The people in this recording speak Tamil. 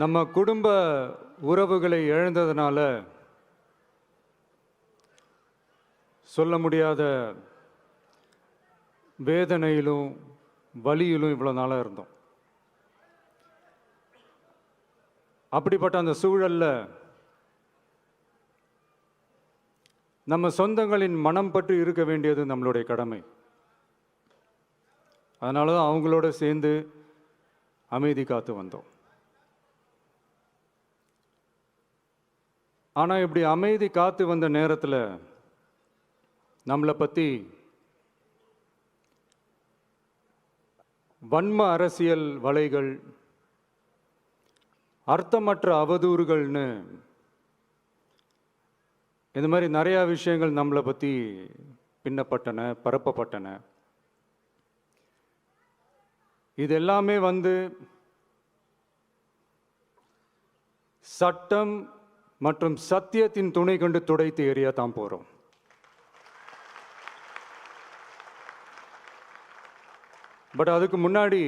நம்ம குடும்ப உறவுகளை இழந்ததுனால சொல்ல முடியாத வேதனையிலும் வலியிலும் இவ்வளோ நாளாக இருந்தோம். அப்படிப்பட்ட அந்த சூழல்ல நம்ம சொந்தங்களின் மனம் பற்றி இருக்க வேண்டியது நம்மளுடைய கடமை. அதனால தான் அவங்களோட சேர்ந்து அமைதி காத்து வந்தோம். ஆனால் இப்படி அமைதி காத்து வந்த நேரத்தில் நம்மளை பற்றி வன்ம அரசியல் வலைகள், அர்த்தமற்ற அவதூறுகள்னு இந்த மாதிரி நிறையா விஷயங்கள் நம்மளை பற்றி பின்னப்பட்டன, பரப்பப்பட்டன. இது எல்லாமே சட்டம் மற்றும் சத்தியத்தின் துணை கொண்டு துடைத்து எறிய தான் போகிறோம். பட் அதுக்கு முன்னாடி